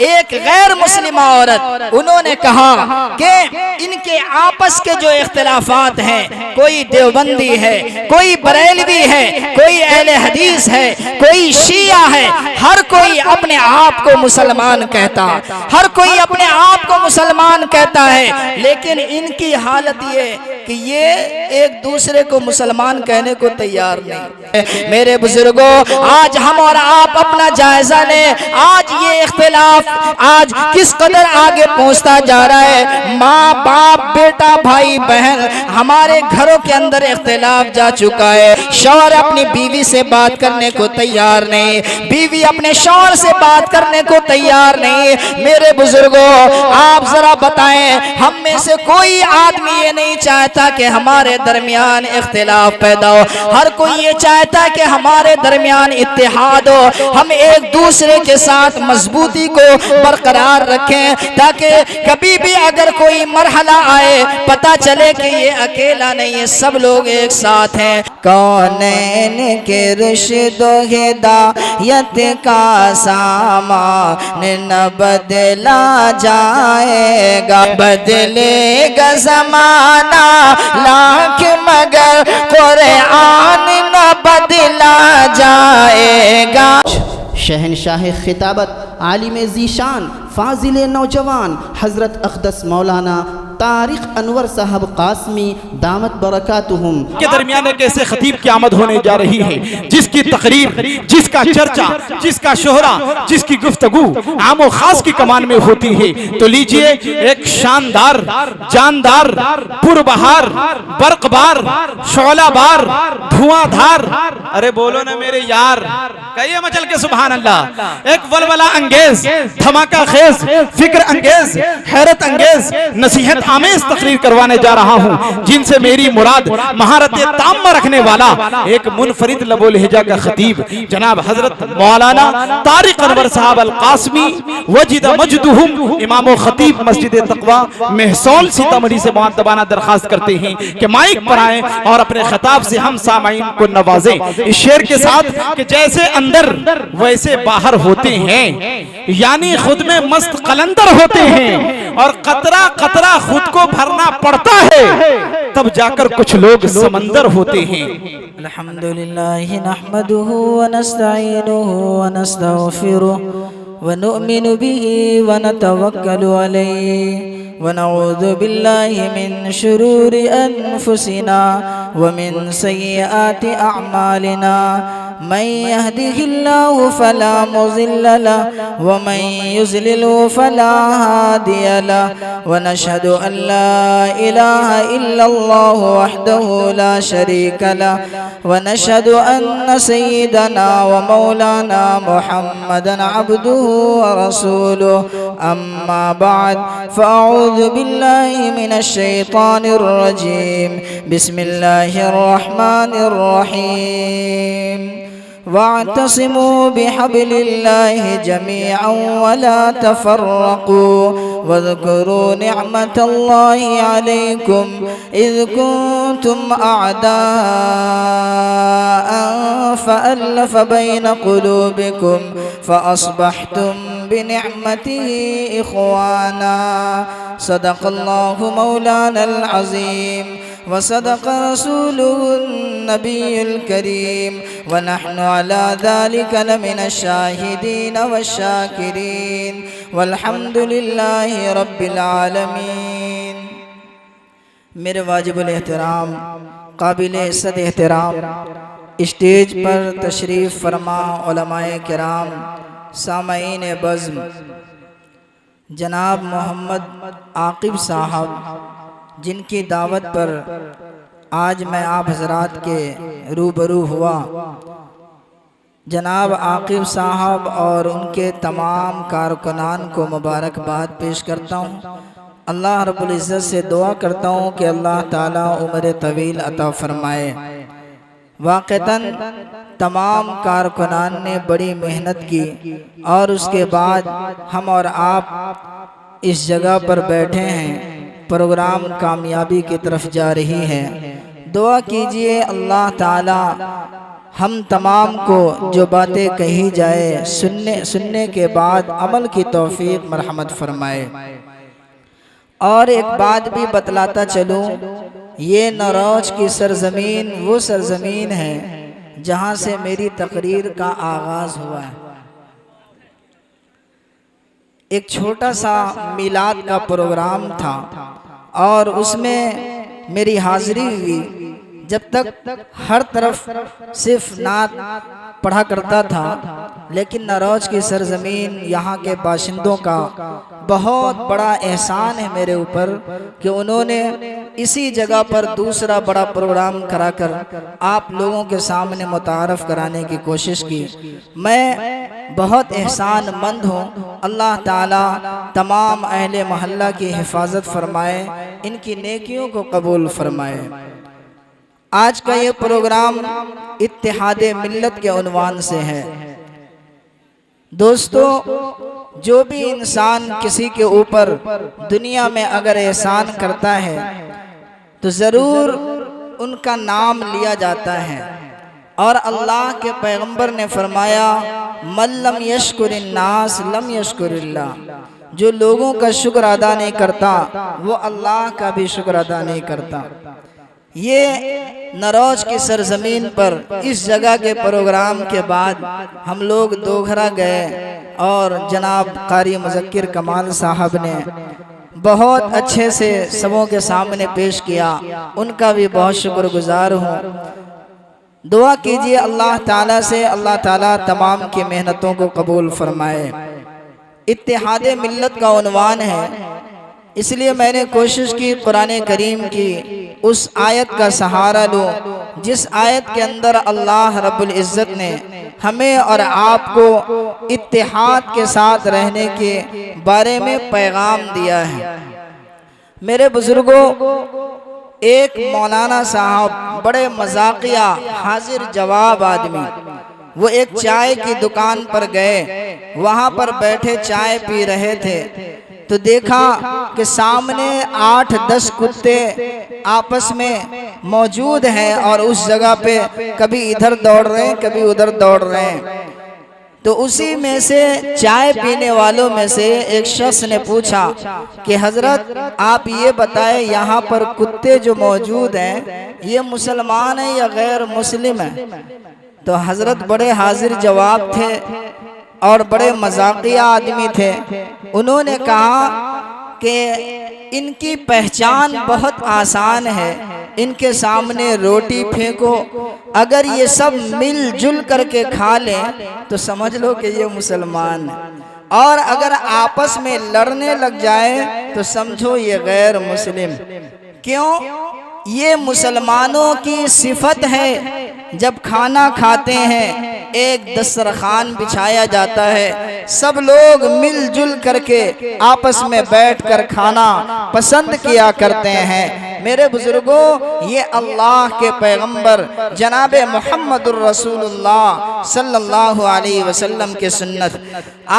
ایک غیر مسلمہ عورت، انہوں نے کہا کہ ان کے آپس کے جو اختلافات ہیں، کوئی دیوبندی ہے، کوئی بریلوی ہے، کوئی اہل حدیث ہے، کوئی شیعہ ہے، ہر کوئی اپنے آپ کو مسلمان کہتا، ہر کوئی اپنے آپ کو مسلمان کہتا ہے، لیکن ان کی حالت یہ کہ یہ ایک دوسرے کو مسلمان کہنے کو تیار نہیں۔ میرے بزرگوں، آج ہم اور آپ اپنا جائزہ لیں، آج یہ اختلاف آج کس قدر آگے پہنچتا جا رہا ہے۔ ماں باپ، بیٹا، بھائی بہن، ہمارے گھروں کے اندر اختلاف جا چکا ہے۔ شوہر اپنی بیوی سے بات کرنے کو تیار نہیں، بیوی اپنے شوہر سے بات کرنے کو تیار نہیں۔ میرے بزرگوں، آپ ذرا بتائیں، ہم میں سے کوئی آدمی یہ نہیں چاہتا کہ ہمارے درمیان اختلاف پیدا ہو، ہر کوئی یہ چاہتا کہ ہمارے درمیان اتحاد ہو، ہم ایک دوسرے کے ساتھ مضبوطی کو برقرار رکھیں، تاکہ کبھی بھی اگر کوئی مرحلہ آئے پتہ چلے کہ یہ اکیلا نہیں ہے، سب لوگ ایک ساتھ ہیں۔ کونین کے رشد و ہدایت کا سامان نہ بدلا جائے گا، بدلے گا زمانہ لاکھ مگر قرآن نہ بدلا جائے گا۔ شہنشاہ خطابت، عالم ذیشان، فاضل نوجوان حضرت اقدس مولانا طارق انور صاحب قاسمی دامت برکاتہم کے درمیان ایک ایسے خطیب کی آمد ہونے جا رہی ہے جس کی تقریر، جس کا چرچا، جس کا شہرہ، جس کی گفتگو عام و خاص کی کمان میں ہوتی ہے۔ تو لیجئے ایک شاندار، جاندار، پربہار، برق بار، شعلہ بار، دھواں دھار، ارے بولو نا میرے یار، کہیے مچل کے سبحان اللہ، ایک ولولہ انگیز، دھماکہ خیز، فکر انگیز، حیرت انگیز، نصیحت آمیز تقریر کروانے جا رہا ہوں، جن سے میری مراد مہارت تامہ رکھنے والا ایک منفرد لب و لہجہ کا خطیب جناب حضرت مولانا طارق انور صاحب القاسمی وجد مجدہم، امام و خطیب مسجد تقوی محصول سیتامڑھی سے معدبانہ درخواست کرتے ہیں کہ مائک پر آئیں اور اپنے خطاب سے ہم سامعین کو نوازیں اس شعر کے ساتھ کہ جیسے اندر ویسے باہر ہوتے ہیں، یعنی خود میں مست قلندر ہوتے ہیں اور قطرہ قطرہ خود کو بھرنا پڑتا ہے، تب جا کر کچھ لوگ سمندر ہوتے ہیں۔ الحمدللہ نحمدہ ونستعینہ ونستغفرہ ونؤمن به ونتوکل علیہ ونعوذ باللہ من شرور انفسنا ومن سیئات اعمالنا من يهده الله فلا مضل له ومن يضلل فلا هادي له ونشهد أن لا إله إلا الله وحده لا شريك له ونشهد أن سيدنا ومولانا محمدا عبده ورسوله أما بعد فأعوذ بالله من الشيطان الرجيم بسم الله الرحمن الرحيم واعتصموا بحبل الله جميعا ولا تفرقوا واذكروا نعمة الله عليكم إذ كنتم أعداء فألف بين قلوبكم فأصبحتم بنعمته إخوانا صدق الله مولانا العظيم وصدق رسوله النبي الكريم ونحن على ذلك لمن الشاهدين والشاكرين والحمد لله رب العالمين۔ میرے واجب الاحترام، قابل عزت احترام اسٹیج پر تشریف فرما علماء کرام، سامعین بزم، جناب محمد عاقب صاحب جن کی دعوت پر آج میں آپ حضرات کے روبرو ہوا، جناب عاقب صاحب اور ان کے تمام کارکنان کو مبارکباد پیش کرتا ہوں۔ اللہ رب العزت سے دعا کرتا ہوں کہ اللہ تعالیٰ عمر طویل عطا فرمائے۔ واقعتاً تمام کارکنان نے بڑی محنت کی اور اس کے بعد ہم اور آپ اس جگہ پر بیٹھے ہیں، پروگرام کامیابی کی طرف جا رہی ہے۔ دعا کیجئے اللہ تعالی ہم تمام کو جو باتیں کہی جائے سننے کے بعد عمل کی توفیق مرحمت فرمائے۔ اور ایک بات بھی بتلاتا چلوں، یہ نوروز کی سرزمین وہ سرزمین ہے جہاں سے میری تقریر کا آغاز ہوا ہے۔ ایک چھوٹا سا میلاد کا پروگرام تھا اور اس میں میری حاضری ہوئی۔ جب تک ہر طرف صرف نعت پڑھا کرتا تھا، لیکن نوروز کی سرزمین یہاں کے باشندوں کا بہت بڑا احسان ہے میرے اوپر کہ انہوں نے اسی جگہ پر دوسرا بڑا پروگرام کرا کر آپ لوگوں کے سامنے متعارف کرانے کی کوشش کی۔ میں بہت احسان مند ہوں۔ اللہ تعالیٰ تمام اہل محلہ کی حفاظت فرمائے، ان کی نیکیوں کو قبول فرمائے۔ آج کا یہ پروگرام اتحاد ملت کے عنوان سے ہے۔ دوستو، جو بھی انسان کسی کے اوپر دنیا میں اگر احسان کرتا ہے تو ضرور ان کا نام لیا جاتا ہے، اور اللہ کے پیغمبر نے فرمایا من لم یشکر الناس لم یشکر اللہ، جو لوگوں کا شکر ادا نہیں کرتا وہ اللہ کا بھی شکر ادا نہیں کرتا۔ یہ نوروز کی سرزمین پر اس جگہ کے پروگرام کے بعد ہم لوگ دوگھرا گئے اور جناب قاری مذکر کمال صاحب نے بہت اچھے سے سبوں کے سامنے پیش کیا، ان کا بھی بہت شکر گزار ہوں۔ دعا کیجئے اللہ تعالیٰ سے، اللہ تعالیٰ تمام کی محنتوں کو قبول فرمائے۔ اتحاد ملت کا عنوان ہے، اس لیے میں نے کوشش کی قرآن کریم کی اس آیت کا سہارا لوں جس آیت کے اندر اللہ رب العزت نے ہمیں اور آپ کو اتحاد کے ساتھ رہنے کے بارے میں پیغام دیا ہے۔ میرے بزرگوں، ایک مولانا صاحب بڑے مذاقیہ حاضر جواب آدمی، وہ ایک چائے کی دکان پر گئے، وہاں پر بیٹھے چائے پی رہے تھے تو دیکھا کہ سامنے 8-10 کتے آپس میں موجود ہیں اور اس جگہ پہ کبھی ادھر دوڑ رہے ہیں کبھی ادھر دوڑ رہے ہیں۔ تو اسی میں سے چائے پینے والوں میں سے ایک شخص نے پوچھا کہ حضرت آپ یہ بتائیں یہاں پر کتے جو موجود ہیں یہ مسلمان ہیں یا غیر مسلم ہیں؟ تو حضرت بڑے حاضر جواب تھے اور بڑے مذاقیہ آدمی تھے۔ انہوں نے کہا کہ ان کی پہچان بہت آسان ہے، ان کے سامنے روٹی پھینکو، اگر یہ سب مل جل کر کے کھا لیں تو سمجھ لو کہ یہ مسلمان ہیں، اور اگر آپس میں لڑنے لگ جائے تو سمجھو یہ غیر مسلم۔ کیوں؟ یہ مسلمانوں کی صفت ہے، جب کھانا کھاتے ہیں ایک دسترخوان بچھایا جاتا ہے، سب لوگ مل جل کر کے آپس میں بیٹھ کر کھانا پسند کیا کرتے ہیں۔ میرے بزرگوں، یہ اللہ کے پیغمبر جناب محمد الرسول اللہ صلی اللہ علیہ وسلم کے سنت۔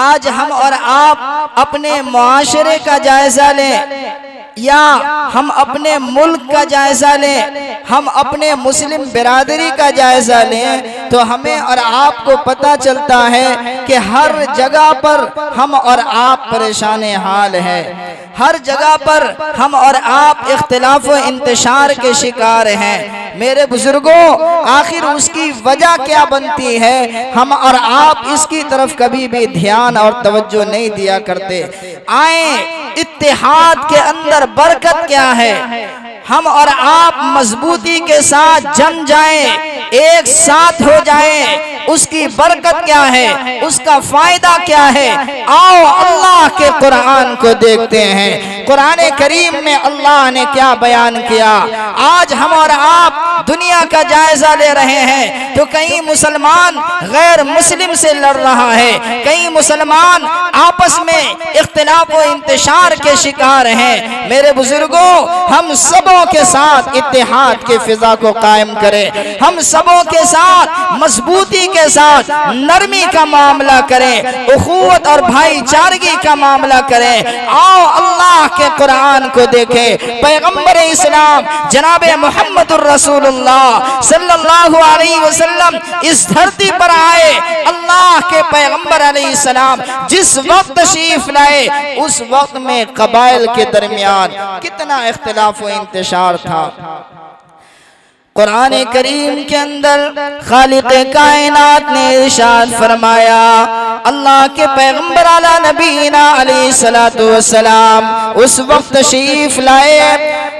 آج ہم اور آپ اپنے معاشرے کا جائزہ لیں یا ہم اپنے ملک کا جائزہ لیں، ہم اپنے مسلم برادری کا جائزہ لیں تو ہمیں اور آپ کو پتہ چلتا ہے کہ ہر جگہ پر ہم اور آپ پریشان حال ہیں، ہر جگہ پر ہم اور آپ اختلاف و انتشار کے شکار ہیں۔ میرے بزرگوں، آخر اس کی وجہ کیا بنتی ہے؟ ہم اور آپ اس کی طرف کبھی بھی دھیان اور توجہ نہیں دیا کرتے۔ آئیں، اتحاد کے اندر برکت کیا ہے؟ ہم اور آپ مضبوطی کے ساتھ جم جائیں، ایک ساتھ ہو جائیں، اس کی برکت کیا ہے؟ اس کا فائدہ کیا ہے؟ آؤ اللہ کے قرآن کو دیکھتے ہیں۔ قرآن کریم میں اللہ نے کیا بیان کیا؟ آج ہم اور آپ دنیا کا جائزہ لے رہے ہیں تو کہیں مسلمان غیر مسلم سے لڑ رہا ہے، کہیں مسلمان آپس میں اختلاف اختلاف و انتشار کے شکار ہیں۔ میرے بزرگوں، ہم سبوں کے ساتھ اتحاد کی فضا کو قائم کریں، ہم سبوں کے ساتھ مضبوطی کے ساتھ نرمی کا معاملہ کریں، اخوت اور بھائی چارگی کا معاملہ کریں۔ آؤ اللہ کے قرآن کو دیکھیں، پیغمبر اسلام جناب محمد الرسول اللہ صلی اللہ علیہ وسلم اس دھرتی پر آئے۔ اللہ کے پیغمبر علیہ السلام جس وقت تشریف لائے اس وقت میں قبائل کے درمیان کتنا اختلاف و انتشار تھا۔ قرآن کریم کے اندر خالق کائنات نے ارشاد فرمایا، اللہ کے پیغمبر علی نبینا علیہ السلام اس وقت تشریف لائے،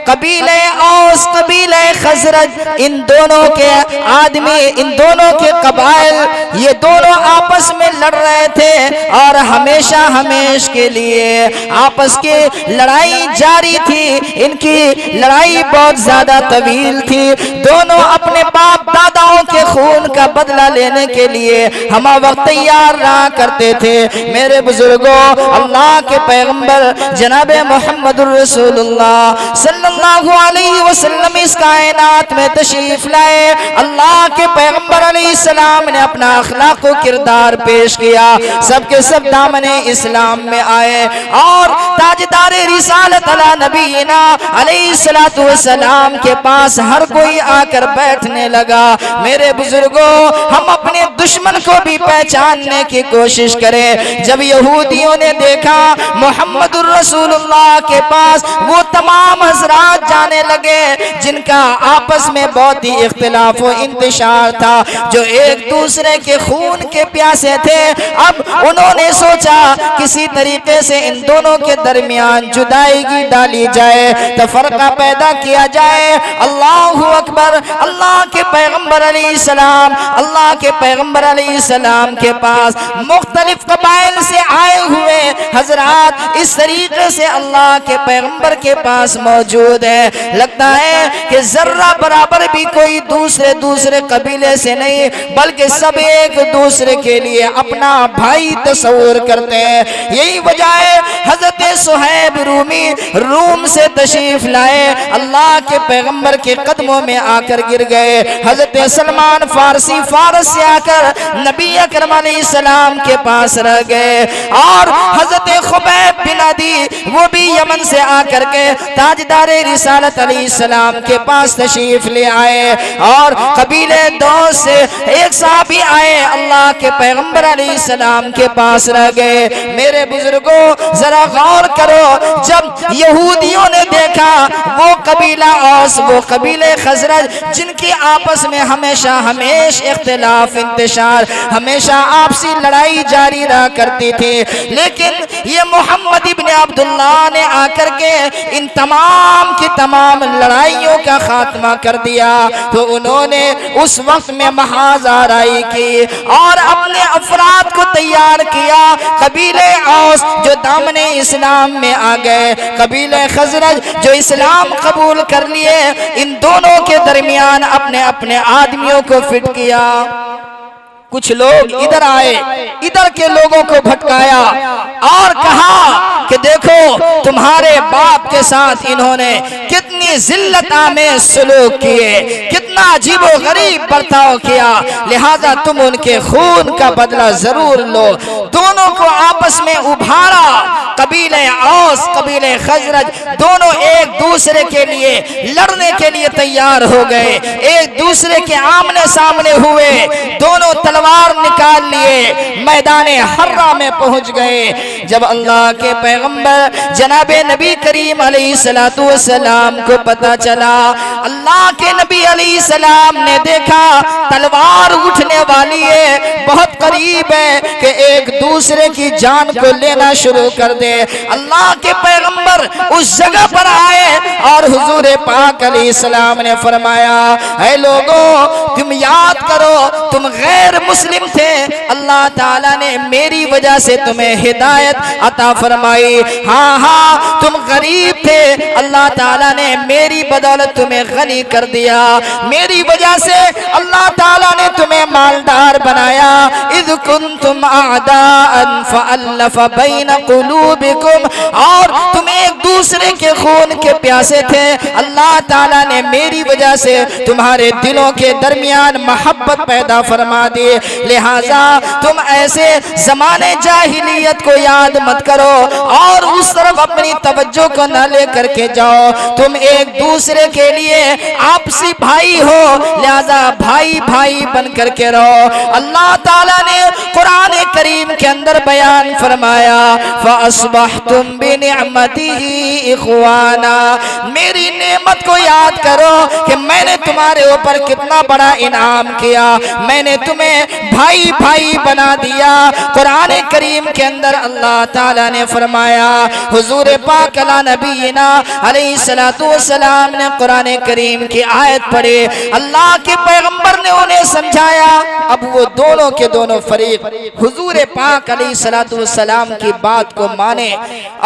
قبیلہ اوس قبیلہ خزرج، ان دونوں کے آدمی، ان دونوں کے قبائل، یہ دونوں آپس میں لڑ رہے تھے اور ہمیشہ ہمیش کے لیے آپس کی لڑائی جاری تھی۔ ان کی لڑائی بہت زیادہ طویل تھی، دونوں اپنے باپ داداؤں کے خون کا بدلہ لینے کے لیے ہمہ وقت تیار رہا کرتے تھے۔ میرے بزرگوں، اللہ کے پیغمبر جناب محمد الرسول اللہ صلی اللہ علیہ وسلم اس کائنات میں تشریف لائے۔ اللہ کے پیغمبر علیہ السلام نے اپنا اخلاق و کردار پیش کیا، سب کے سب دامن اسلام میں آئے اور تاجدار رسالت علی نبینا علیہ السلام کے پاس ہر کوئی آ کر بیٹھنے لگا۔ میرے بزرگوں، ہم اپنے دشمن کو بھی پہچاننے کی کوشش کریں۔ جب یہودیوں نے دیکھا محمد الرسول اللہ کے پاس وہ تمام حضرات جانے لگے جن کا آپس میں بہت ہی اختلاف و انتشار تھا، جو ایک دوسرے کے خون کے پیاسے تھے، اب انہوں نے سوچا کسی طریقے سے ان دونوں کے درمیان جدائیگی ڈالی جائے، تفرقہ پیدا کیا جائے۔ اللہ اکبر۔ اللہ کے پیغمبر علیہ السلام، اللہ کے پیغمبر علیہ السلام کے پاس مختلف قبائل سے آئے ہوئے حضرات اس طریقے سے اللہ کے پیغمبر کے پاس موجود ہے، لگتا ہے کہ ذرہ برابر بھی کوئی دوسرے قبیلے سے نہیں، بلکہ سب ایک دوسرے کے لیے اپنا بھائی تصور کرتے ہیں۔ یہی وجہ ہے حضرت صہیب رومی روم سے تشریف لائے، اللہ کے پیغمبر کے قدموں میں آ کر گر گئے۔ حضرت سلمان فارسی فارس سے آ کر نبی اکرم علیہ السلام کے پاس رہ گئے، اور حضرت خبیب بن عدی وہ بھی یمن سے آ کر کے تاجدار رسالت علیہ السلام کے پاس تشریف لے آئے، اور قبیلے دوس سے ایک صحابی آئے، اللہ کے پیغمبر علیہ السلام کے پاس رہ گئے۔ میرے بزرگوں، ذرا غور کرو، جب یہودیوں نے دیکھا وہ قبیلہ اوس، وہ قبیلے خزرج جن کی آپس میں ہمیشہ اختلاف انتشار، ہمیشہ آپسی لڑائی جاری رہا کرتی تھی، لیکن یہ محمد ابن عبداللہ نے آ کر کے ان تمام کی تمام لڑائیوں کا خاتمہ کر دیا، تو انہوں نے اس وقت میں محاذ آرائی کی اور اپنے افراد کو تیار کیا۔ قبیلہ اوس جو دامن اسلام میں آ گئے، قبیلہ خزرج جو اسلام قبول کر لیے، ان دونوں کے درمیان اپنے اپنے آدمیوں کو فٹ کیا۔ کچھ لوگ ادھر آئے، ادھر کے لوگوں کو بھٹکایا اور کہا کہ دیکھو تمہارے باپ کے ساتھ انہوں نے کتنی ذلت آمیز سلوک کیے، کتنا عجیب و غریب برتاؤ کیا، لہذا تم ان کے خون کا بدلہ ضرور لو۔ دونوں کو آپس میں ابھارا، قبیلہ اوس قبیلہ خزرج دونوں ایک دوسرے کے لیے لڑنے کے لیے تیار ہو گئے، ایک دوسرے کے آمنے سامنے ہوئے، دونوں تلوار نکال لیے، میدان حرہ میں پہنچ گئے۔ جب اللہ کے پیغمبر جناب نبی کریم علیہ السلام کو پتا چلا، اللہ کے نبی علیہ السلام نے دیکھا تلوار اٹھنے والی ہے، بہت قریب ہے کہ ایک دوسرے کی جان کو لینا شروع کر دے۔ اللہ کے پیغمبر اس جگہ پر آئے اور حضور پاک علیہ السلام نے فرمایا، اے لوگوں تم یاد کرو تم غیر مسلم تھے، اللہ تعالیٰ نے میری وجہ سے تمہیں ہدایت عطا فرمائی، ہاں تم غریب تھے، اللہ تعالیٰ نے میری بدولت تمہیں غنی کر دیا، میری وجہ سے اللہ تعالیٰ نے تمہیں مالدار بنایا۔ اذ کنتم اعداء فالف بین قلوبکم قلوبکم، اور تم ایک دوسرے کے خون کے پیاسے تھے، اللہ تعالیٰ نے میری وجہ سے تمہارے دلوں کے درمیان محبت پیدا فرما دی، لہٰذا تم ایسے زمانے جاہلیت کو یاد مت کرو اور اس طرف اپنی توجہ کو نہ لے کر کے جاؤ، تم ایک دوسرے کے لیے آپسی بھائی ہو، لہذا بھائی بھائی بن کر کے رہو۔ اللہ تعالیٰ نے قرآن کریم کے اندر بیان فرمایا فَأَصْبَحْتُمْ بِنِعْمَتِهِ إِخْوَانًا، میری نعمت کو یاد کرو کہ میں نے تمہارے اوپر کتنا بڑا انعام کیا، میں نے تمہیں بھائی بھائی بنا دیا۔ قرآن کریم کے اندر اللہ تعالیٰ نے فرمایا، حضور پاک علی نبینا علیہ السلام نے قرآن کریم کی آیت پڑھی، اللہ کے پیغمبر نے انہیں سمجھایا، اب وہ دونوں کے دونوں فریق حضور پاک علیہ السلام کی بات کو مانے،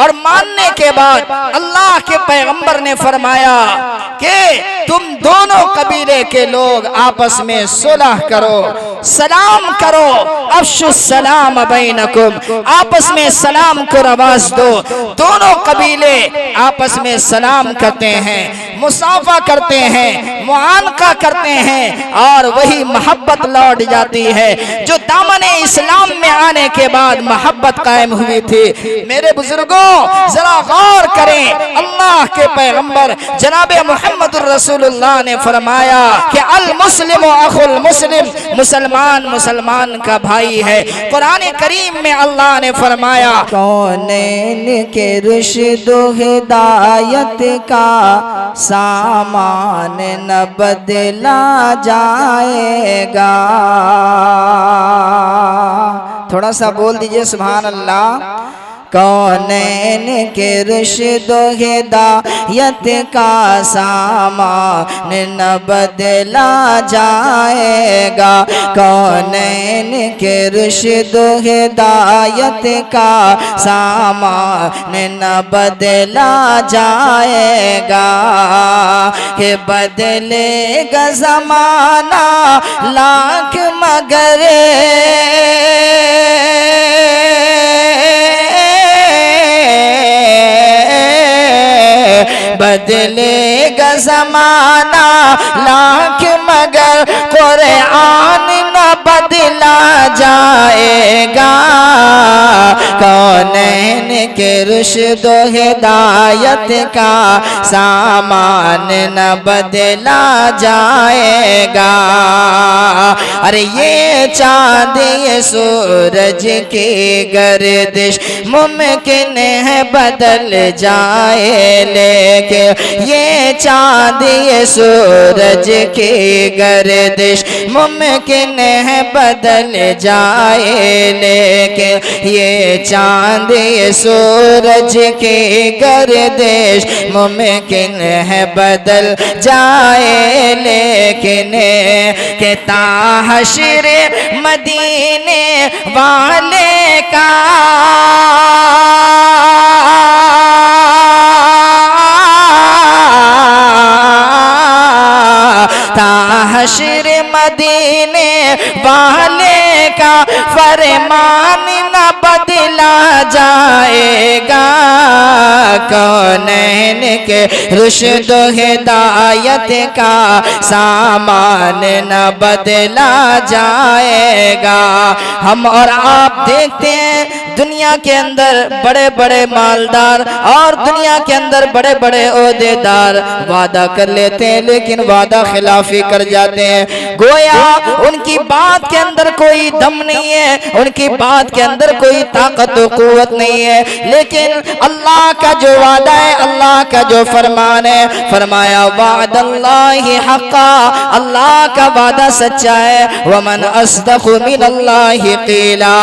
اور ماننے کے بعد اللہ کے پیغمبر نے فرمایا کہ تم دونوں قبیلے کے لوگ آپس میں صلح کرو، سلام کرو، افشوا السلام بینکم، آپس میں سلام کو رواج دو۔ دونوں قبیلے آپس میں سلام کرتے ہیں، مصافحہ کرتے ہیں، معانقہ کرتے ہیں، اور وہی محبت لوٹ جاتی ہے جو دامن اسلام میں آنے کے بعد محبت قائم ہوئی تھی۔ میرے بزرگوں ذرا غور کریں، اللہ کے پیغمبر جناب محمد الرسول اللہ نے فرمایا کہ المسلم اخو المسلم، مسلمان مسلمان کا بھائی ہے۔ قرآن کریم میں اللہ نے فرمایا کونین کے رشد و ہدایت کا سامان نہ بدلا جائے گا، تھوڑا سا بول دیجئے سبحان اللہ۔ کونین کے رشد و ہدایت کا سامان نہ بدلا جائے گا، کونین کے رشد و ہدایت کا سامان نہ بدلا جائے گا، کہ بدلے گا زمانہ لاکھ مگر بدلے گا زمانہ لاکھ مگر قرآن نہ بدلا جائے گا، کونین کے رشد و ہدایت کا سامان نہ بدلا جائے گا۔ ارے یہ چاند یہ سورج کی گردش ممکن ہے بدل جائے، لیکن یہ چاند یہ سورج کی گردش ممکن ہے بدل جائے، لیکن یہ چاند یہ سورج کی گردش ممکن ہے بدل جائے، لیکن کہ تا حشر مدینے والے کا حشر مدینے والے کا فرمان نہ بدلا جائے گا، کونین کے رشد و ہدایت کا سامان نہ بدلا جائے گا۔ ہم اور آپ دیکھتے ہیں دنیا کے اندر بڑے بڑے مالدار اور دنیا کے اندر بڑے بڑے عہدے دار وعدہ کر لیتے ہیں لیکن وعدہ خلافی کر جاتے ہیں، گویا ان کی بات کے اندر کوئی دم نہیں ہے، ان کی بات کے اندر کوئی طاقت و قوت نہیں ہے، لیکن اللہ کا جو وعدہ ہے، اللہ کا جو فرمان ہے، فرمایا وعد اللہ حقا، اللہ کا وعدہ سچا ہے، ومن اصدق من اللہ قیلا،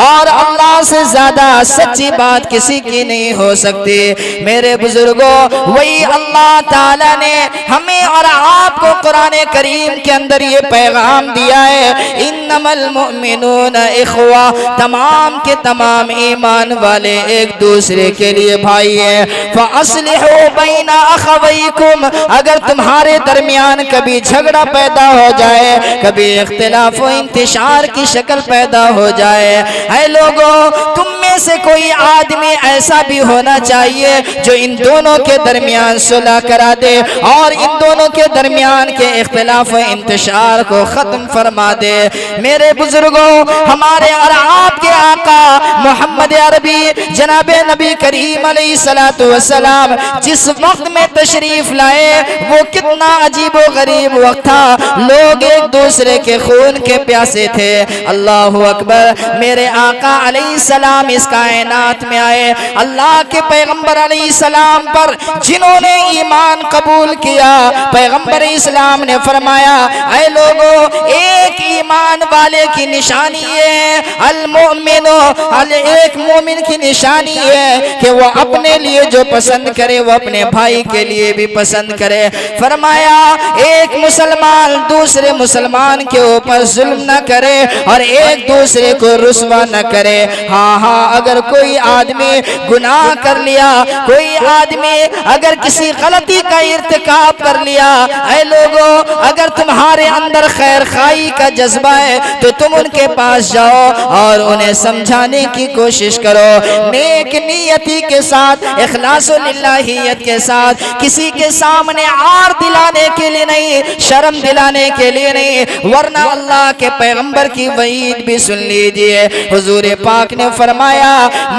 اور اللہ سے زیادہ سچی بات کسی کی نہیں ہو سکتی۔ میرے بزرگوں وہی اللہ تعالیٰ نے ہمیں اور آپ کو قرآن کریم کے اندر یہ پیغام دیا ہے، انما المؤمنون اخوہ، تمام کے تمام ایمان والے ایک دوسرے کے لیے بھائی ہیں، فَأَصْلِحُوا بَيْنَ أَخَوَيْكُمْ، اگر تمہارے درمیان کبھی جھگڑا پیدا ہو جائے، کبھی اختلاف و انتشار کی شکل پیدا ہو جائے، اے لوگوں تم میں سے کوئی آدمی ایسا بھی ہونا چاہیے جو ان دونوں کے درمیان صلح کرا دے اور ان دونوں کے درمیان کے اختلاف و انتشار کو ختم فرما دے۔ میرے بزرگوں، ہمارے اور آپ کے آقا محمد عربی جناب نبی کریم علیہ السلام جس وقت میں تشریف لائے وہ کتنا عجیب و غریب وقت تھا۔ لوگ ایک دوسرے کے خون کے پیاسے تھے۔ اللہ اکبر، میرے آقا علیہ السلام اس کائنات میں آئے، اللہ کے پیغمبر علیہ السلام پر جنہوں نے ایمان قبول کیا، پیغمبر اسلام نے فرمایا اے لوگو، ایک ایمان والے کی نشانی ہے المؤمن، ایک مومن کی نشانی ہے کہ وہ اپنے لیے جو پسند کرے وہ اپنے بھائی کے لیے بھی پسند کرے۔ فرمایا ایک مسلمان دوسرے مسلمان کے اوپر ظلم نہ کرے اور ایک دوسرے کو رسوا نہ کرے۔ ہاں اگر کوئی آدمی گناہ کر لیا، کوئی آدمی اگر کسی غلطی کا ارتکاب کر لیا، اے لوگو اگر تمہارے اندر خیر خواہی کا جذبہ ہے تو تم ان کے پاس جاؤ اور انہیں سمجھانے کی کوشش کرو، نیک نیتی کے ساتھ، اخلاص و للہیت کے ساتھ، کسی کے سامنے عار دلانے کے لیے نہیں، شرم دلانے کے لیے نہیں، ورنہ اللہ کے پیغمبر کی وعید بھی سن لیجئے۔ حضور پاک نے فرمایا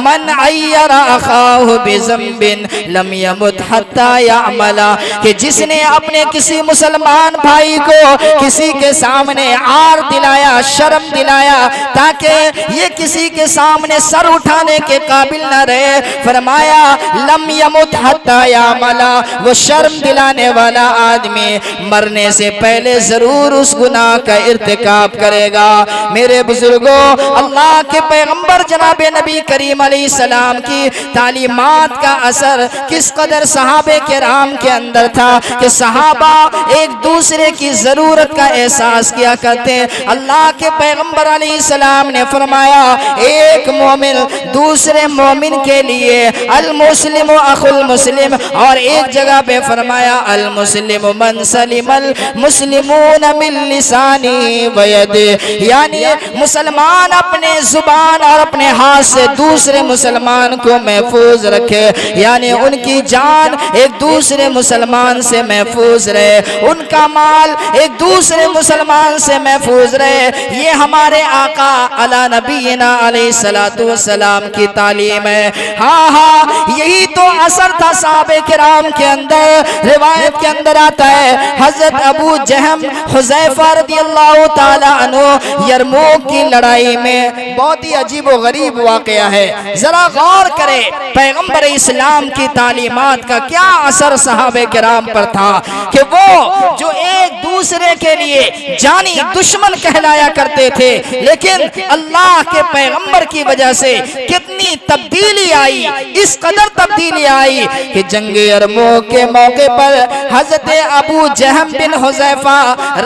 من عیر اخاہ بذنب لم یمت حتی یعمل، کہ جس نے اپنے کسی مسلمان بھائی کو کسی کے سامنے عار دلایا، شرم دلایا، تاکہ یہ کسی کے سامنے سر اٹھانے کے قابل نہ رہے، فرمایا لم یمت حتی یعمل، وہ شرم دلانے والا آدمی مرنے سے پہلے ضرور اس گناہ کا ارتکاب کرے گا۔ میرے بزرگوں، اللہ کے پیغمبر جناب نبی کریم علیہ السلام کی تعلیمات کا اثر کس قدر صحابہ کرام کے اندر تھا کہ صحابہ ایک دوسرے کی ضرورت کا احساس کیا کرتے۔ اللہ کے پیغمبر علیہ السلام نے فرمایا ایک مومن دوسرے مومن کے لیے المسلم اخو المسلم، اور ایک جگہ پہ فرمایا المسلم من سلم المسلمون من لسانی وید، یعنی مسلمان اپنے زبان اور اپنے ہاتھ سے دوسرے مسلمان کو محفوظ رکھے، یعنی ان کی جان ایک دوسرے مسلمان سے محفوظ رہے، ان کا مال ایک دوسرے مسلمان سے محفوظ رہے۔ یہ ہمارے آقا علی نبینا علیہ السلام کی تعلیم ہے۔ ہاں یہی تو اثر تھا صحابہ کرام کے اندر۔ روایت کے اندر آتا ہے حضرت ابو جہم حذیفہ رضی اللہ تعالی عنہ یرموک کی لڑائی میں، بہت ہی عجیب و غریب واقعہ ہے، ذرا غور کرے پیغمبر اسلام کی تعلیمات کا کیا اثر صحابہ کرام پر تھا کہ وہ جو ایک دوسرے کے لیے جانی دشمن کہلایا کرتے تھے، لیکن اللہ کے پیغمبر کی وجہ سے کتنی تبدیلی آئی، اس قدر تبدیلی آئی کہ جنگ یرموک کے موقع پر حضرت ابو جہم بن حذیفہ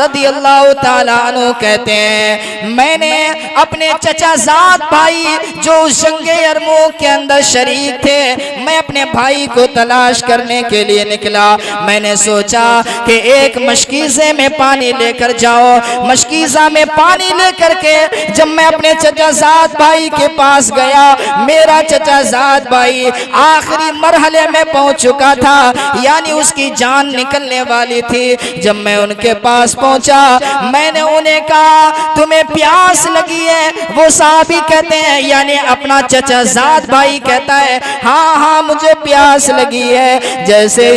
رضی اللہ تعالیٰ عنہ کہتے ہیں میں نے اپنے چچا زاد بھائی جو اس جنگ یرموک کے اندر شریک تھے، میں اپنے بھائی کو تلاش کرنے کے لیے نکلا۔ میں نے سوچا کہ ایک مشکیزے میں پانی لے کر جاؤ، مشکیزہ میں پانی لے کر کے جب میں اپنے چچا زاد بھائی کے پاس گیا، میرا چچا زاد بھائی آخری مرحلے میں پہنچ چکا تھا، یعنی اس کی جان نکلنے والی تھی۔ جب میں ان کے پاس پہنچا میں نے انہیں کہا تمہیں پیاس لگی ہے؟ وہ صحابی کہتے ہیں یعنی اپنا چچا زاد بھائی کہتا ہے ہاں مجھے پیاس لگی ہے۔ جیسے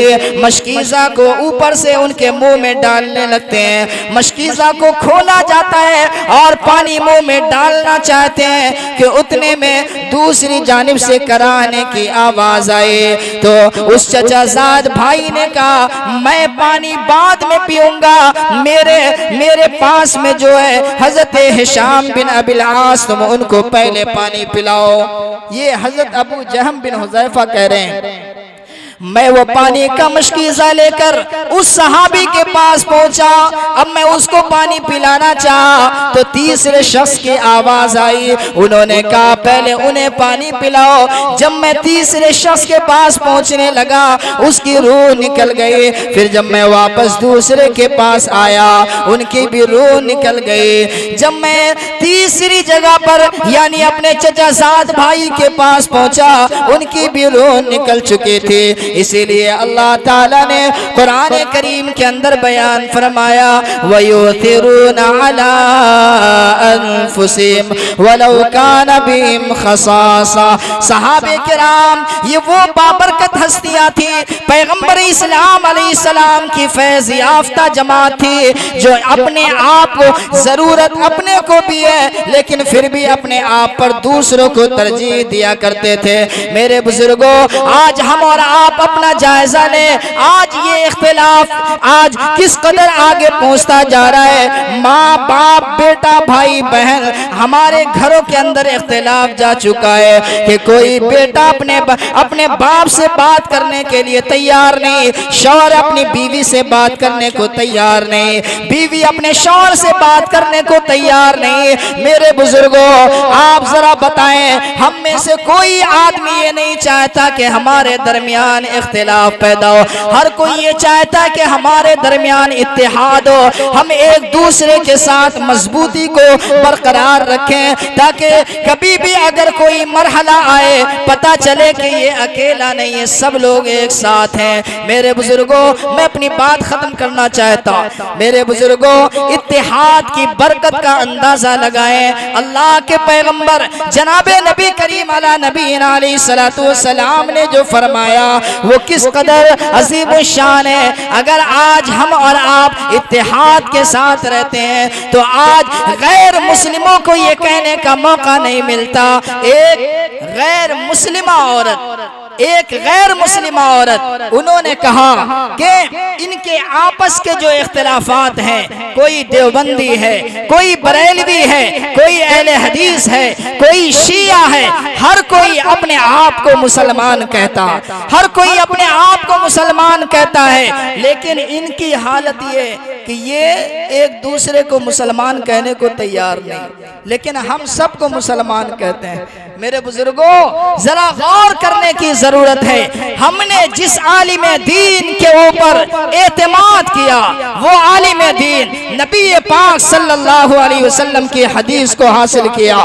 مشکیزہ کو اوپر سے ان کے منہ میں ڈالنے لگتے ہیں، مشکیزہ کو کھولا جاتا ہے اور پانی منہ میں ڈالنا چاہتے ہیں کہ اتنے میں دوسری جانب سے کراہنے کی آواز آئے، تو اس چچا زاد بھائی نے کہا میں پانی بعد میں پیوں گا، میرے پاس میں جو ہے حضرت ہشام بن ابی العاص، تم ان کو پہلے پانی پلاؤ۔ یہ حضرت ابو جہم بن حذیفہ کہہ رہے ہیں میں وہ پانی کا مشکیزہ لے کر اس صحابی کے پاس پہنچا. اب میں اس کو پانی پلانا چاہا تو تیسرے شخص کی آواز آئی. انہوں نے کہا پہلے انہیں پانی پلاؤ. جب میں تیسرے شخص کے پاس پہنچنے لگا اس کی روح نکل گئی. پھر جب میں واپس دوسرے کے پاس آیا ان کی بھی روح نکل گئی. جب میں تیسری جگہ پر یعنی اپنے چچا زاد بھائی کے پاس پہنچا ان کی بھی روح نکل چکی تھی. اسی لیے اللہ تعالیٰ نے قرآن کریم کے اندر بیان فرمایا وَيُؤْثِرُونَ عَلَىٰ أَنفُسِهِمْ وَلَوْ كَانَ بِهِمْ خَصَاصَةٌ. صحابہ کرام یہ وہ بابرکت ہستیاں تھیں, پیغمبر اسلام علیہ السلام کی فیض یافتہ جماعت تھی جو اپنے آپ کو ضرورت اپنے کو بھی ہے لیکن پھر بھی اپنے آپ پر دوسروں کو ترجیح دیا کرتے تھے. میرے بزرگوں آج ہم اور آپ اپنا جائزہ لیں. آج یہ اختلاف آج کس قدر آگے پہنچتا جا رہا ہے. ماں باپ بیٹا بھائی بہن ہمارے گھروں کے اندر اختلاف جا چکا ہے کہ کوئی بیٹا اپنے باپ سے بات کرنے کے لیے تیار نہیں, شوہر اپنی بیوی سے بات کرنے کو تیار نہیں, بیوی اپنے شوہر سے بات کرنے کو تیار نہیں. میرے بزرگوں آپ ذرا بتائیں ہم میں سے کوئی آدمی یہ نہیں چاہتا کہ ہمارے درمیان اختلاف پیدا ہو. ہر کوئی یہ چاہتا کہ ہمارے درمیان اتحاد ہو, ہم ایک دوسرے کے ساتھ مضبوطی کو برقرار رکھیں تاکہ کبھی بھی اگر کوئی مرحلہ آئے پتہ چلے کہ یہ اکیلا نہیں ہے, سب لوگ ایک ساتھ ہیں. میرے بزرگوں میں اپنی بات ختم کرنا چاہتا ہوں. میرے بزرگوں اتحاد کی برکت کا اندازہ لگائیں. اللہ کے پیغمبر جناب نبی کریم علی نبینا علیہ السلام نے جو فرمایا وہ کس قدر عظیم الشان ہے. اگر آج ہم اور آپ اتحاد کے ساتھ رہتے ہیں تو آج غیر مسلموں کو یہ کہنے کا موقع نہیں ملتا. ایک غیر مسلمہ عورت انہوں نے کہا کہ ان کے آپس کے جو اختلافات ہیں, کوئی دیوبندی ہے, کوئی بریلوی ہے, کوئی اہل حدیث ہے, کوئی شیعہ ہے, ہر کوئی اپنے آپ کو مسلمان کہتا, ہر کوئی اپنے آپ کو مسلمان کہتا ہے, لیکن ان کی حالت یہ کہ یہ ایک دوسرے کو مسلمان کہنے کو تیار نہیں, لیکن ہم سب کو مسلمان کہتے ہیں. میرے بزرگوں ذرا غور کرنے کی ضرورت ہے. ہم نے جس عالم دین کے اوپر اعتماد کیا وہ عالم دین نبی پاک صلی اللہ علیہ وسلم کی حدیث کو حاصل کیا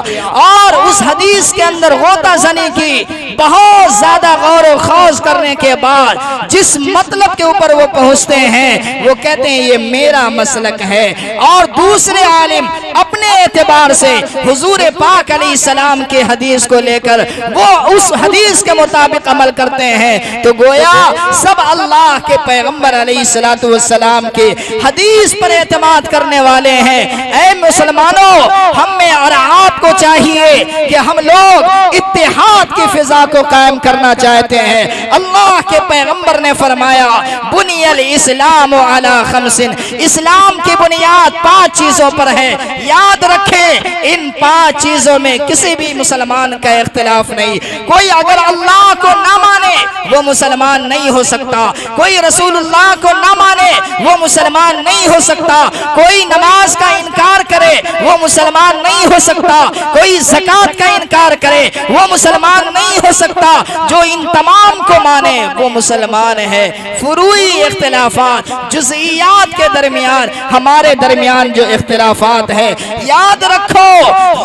اور اس حدیث کے اندر غوطہ زنی کی. بہت زیادہ غور و خوض کرنے کے بعد جس مطلب کے اوپر وہ پہنچتے ہیں وہ کہتے ہیں یہ میرا مسلک ہے, اور دوسرے عالم اپنے اعتبار سے حضور پاک علیہ السلام کی حدیث کو لے کر وہ اس حدیث کے مطابق عمل کرتے ہیں. تو گویا سب اللہ کے پیغمبر علیہ السلام کی حدیث پر اعتماد کرنے والے ہیں. اے مسلمانوں ہم میں اور آپ کو چاہیے کہ ہم لوگ اتحاد کی فضا کو قائم کرنا چاہتے ہیں. اللہ کے پیغمبر نے فرمایا بنی الاسلام علی خمس, اسلام کی بنیاد 5 چیزوں پر ہے. یاد رکھیں ان 5 چیزوں میں کسی بھی مسلمان کا اختلاف نہیں. کوئی اگر اللہ کو نہ مانے وہ مسلمان نہیں ہو سکتا, کوئی رسول اللہ کو نہ مانے وہ مسلمان نہیں ہو سکتا, کوئی نماز کا انکار کرے وہ مسلمان نہیں ہو سکتا, کوئی زکوٰۃ کا انکار کرے وہ مسلمان نہیں ہو سکتا. جو ان تمام کو مانے وہ مسلمان ہے. فروعی اختلافات جزئیات کے درمیان ہمارے درمیان جو اختلافات ہیں یاد رکھو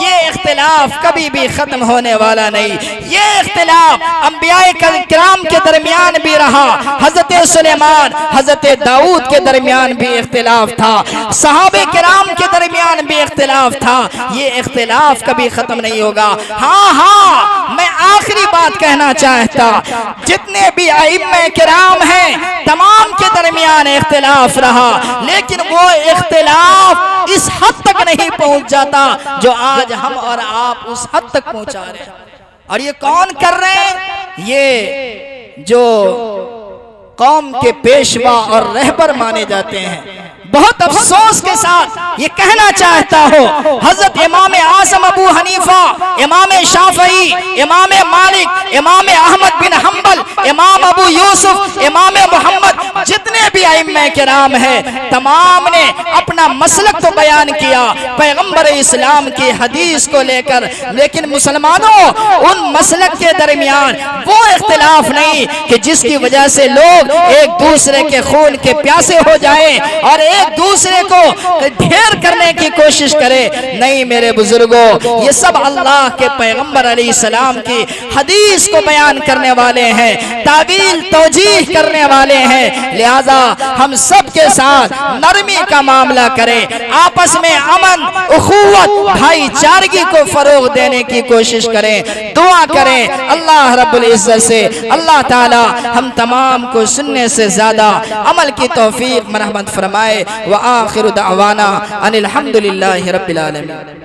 یہ اختلاف کبھی بھی ختم ہونے والا نہیں. یہ اختلاف انبیاء کرام کے درمیان بھی رہا, حضرت سلیمان حضرت داؤد کے درمیان بھی اختلاف تھا, صحابہ کرام کے درمیان بھی اختلاف تھا. یہ اختلاف کبھی ختم نہیں ہوگا. ہاں میں آخری بات کہنا چاہتا, جتنے بھی ائمہ کرام ہیں تمام کے درمیان اختلاف رہا, لیکن وہ اختلاف اس حد تک نہیں پہنچ جاتا جو آج ہم اور آپ اس حد تک پہنچا رہے ہیں. اور یہ کون کر رہے ہیں؟ یہ جو قوم کے پیشوا اور رہبر مانے جاتے ہیں. بہت افسوس کے ساتھ یہ کہنا چاہتا ہوں حضرت امام اعظم ابو حنیفہ, امام شافعی, امام مالک, امام احمد بن حنبل, امام امام ابو یوسف، امام محمد، جتنے بھی ائمہ کرام ہیں تمام نے اپنا مسلک تو بیان کیا پیغمبر اسلام کی حدیث کو لے کر، لیکن مسلمانوں ان مسلک کے درمیان وہ اختلاف نہیں کہ جس کی وجہ سے لوگ ایک دوسرے کے خون کے پیاسے ہو جائیں اور ایک دوسرے کو ڈھیر کرنے کی کوشش کرے۔ نہیں میرے بزرگوں، یہ سب اللہ کے پیغمبر علیہ السلام کی حدیث کو بیان کرنے والے ہیں، تعویل توجیہ کرنے والے ہیں، لہذا ہم سب کے ساتھ نرمی کا معاملہ کریں، آپس میں امن، اخوت، بھائی چارگی کو فروغ دینے کی کوشش کریں، دعا کریں اللہ رب العزت سے اللہ تعالی ہم تمام کو سننے سے زیادہ عمل کی توفیق مرحمت فرمائے۔ وآخر دعوانا ان الحمدللہ رب العالمین۔